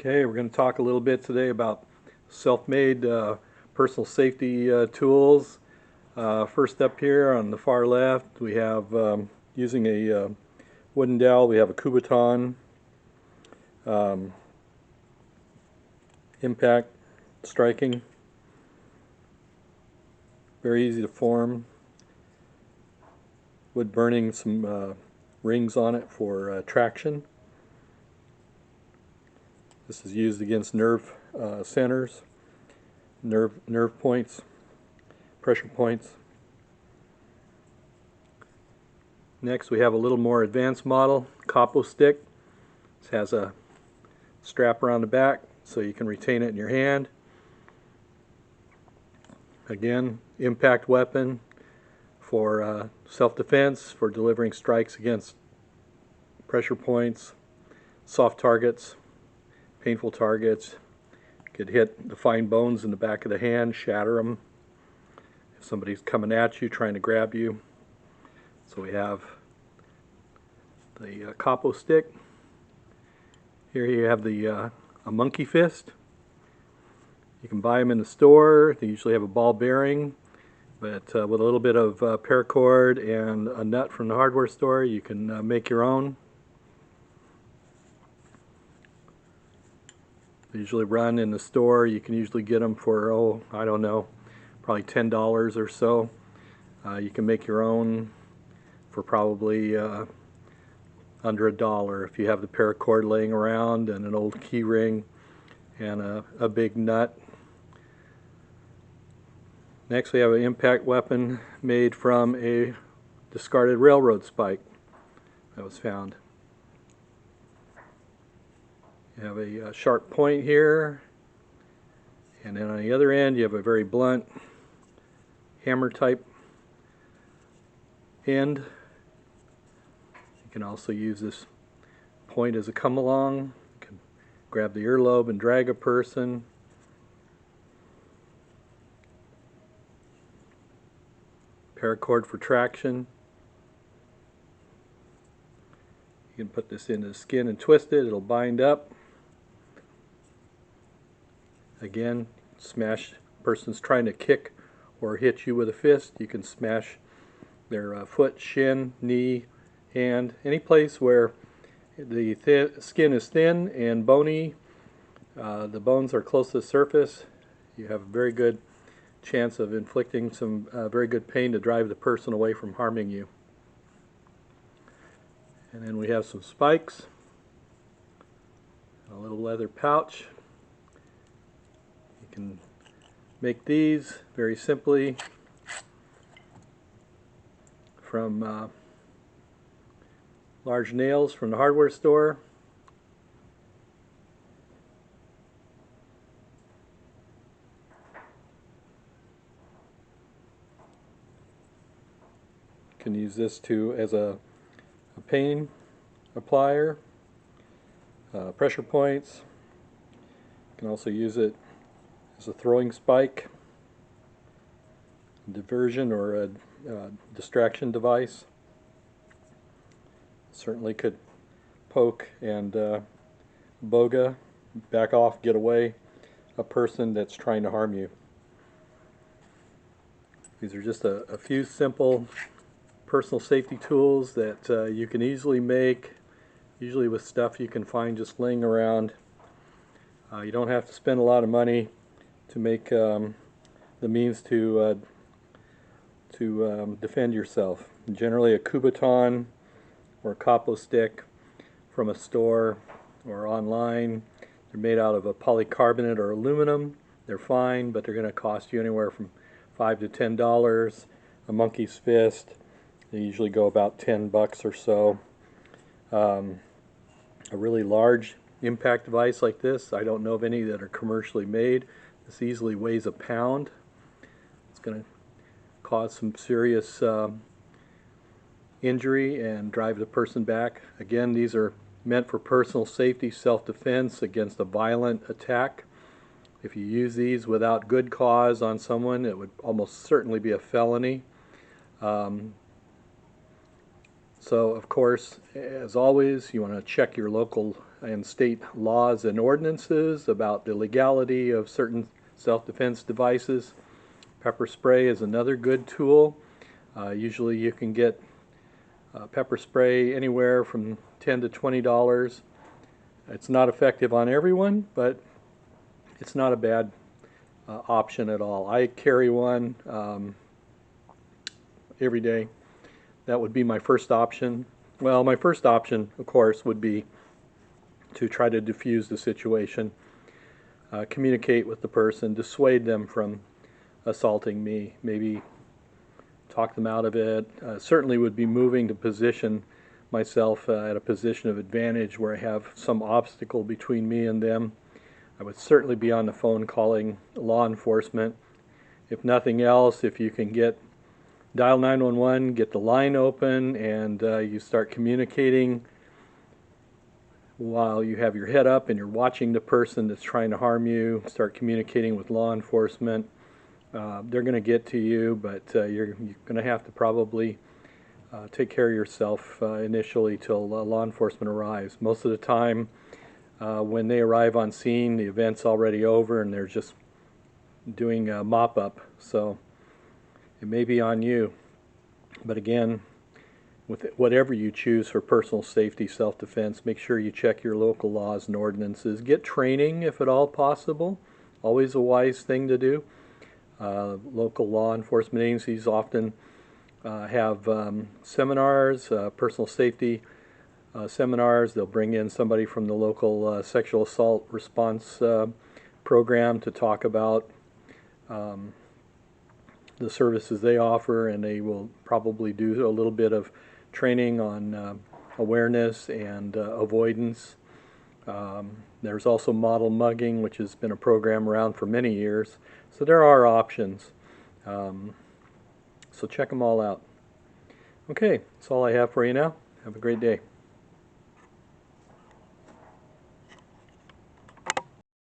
Okay, we're going to talk a little bit today about self-made personal safety tools. First up here on the far left, we have using a wooden dowel, we have a Kubotan impact striking. Very easy to form. Wood burning, some rings on it for traction. This is used against nerve centers, nerve points, pressure points. Next we have a little more advanced model, Capo Stick. This has a strap around the back so you can retain it in your hand. Again, impact weapon for self-defense, for delivering strikes against pressure points, soft targets, painful targets. Could hit the fine bones in the back of the hand, shatter them if somebody's coming at you trying to grab you. So we have the Capo Stick. Here you have the a monkey fist. You can buy them in the store. They usually have a ball bearing, but with a little bit of paracord and a nut from the hardware store, you can make your own. They usually run in the store. You can usually get them for, oh, I don't know, probably $10 or so. You can make your own for probably under $1 if you have the paracord laying around and an old key ring and a big nut. Next we have an impact weapon made from a discarded railroad spike that was found. You have a sharp point here, and then on the other end you have a very blunt hammer type end. You can also use this point as a come along. You can grab the earlobe and drag a person. Paracord for traction. You can put this into the skin and twist it, it'll bind up. Again, smash, person's trying to kick or hit you with a fist, you can smash their foot, shin, knee, hand, any place where the skin is thin and bony, the bones are close to the surface. You have a very good chance of inflicting some very good pain to drive the person away from harming you. And then we have some spikes, a little leather pouch. You can make these very simply from large nails from the hardware store. You can use this as a pain applier, pressure points. You can also use it as a throwing spike, diversion or a distraction device. Certainly could poke and boga, back off, get away a person that's trying to harm you. These are just a few simple personal safety tools that you can easily make, usually with stuff you can find just laying around. You don't have to spend a lot of money to make the means to defend yourself. Generally a Kubotan or a Capo Stick from a store or online. They're made out of a polycarbonate or aluminum. They're fine, but they're going to cost you anywhere from $5 to $10. A monkey's fist, they usually go about $10 or so. A really large impact device like this, I don't know of any that are commercially made. This easily weighs a pound. It's going to cause some serious injury and drive the person back. Again, these are meant for personal safety, self-defense against a violent attack. If you use these without good cause on someone, it would almost certainly be a felony. So of course, as always, you want to check your local and state laws and ordinances about the legality of certain self-defense devices. Pepper spray is another good tool. Usually you can get pepper spray anywhere from $10 to $20. It's not effective on everyone, but it's not a bad option at all. I carry one every day. That would be my first option. Well, my first option, of course, would be to try to diffuse the situation, communicate with the person, dissuade them from assaulting me, maybe talk them out of it. Certainly would be moving to position myself at a position of advantage where I have some obstacle between me and them. I would certainly be on the phone calling law enforcement. If nothing else, if you can dial 911, get the line open, and you start communicating while you have your head up and you're watching the person that's trying to harm you, start communicating with law enforcement. They're going to get to you, but you're going to have to probably take care of yourself initially till law enforcement arrives. Most of the time, when they arrive on scene, the event's already over and they're just doing a mop-up, so it may be on you. But again, with whatever you choose for personal safety, self-defense, make sure you check your local laws and ordinances. Get training if at all possible. Always a wise thing to do. Local law enforcement agencies often have seminars, personal safety seminars. They'll bring in somebody from the local sexual assault response program to talk about the services they offer, and they will probably do a little bit of training on awareness and avoidance. There's also model mugging, which has been a program around for many years. So there are options. So check them all out. Okay, that's all I have for you now. Have a great day.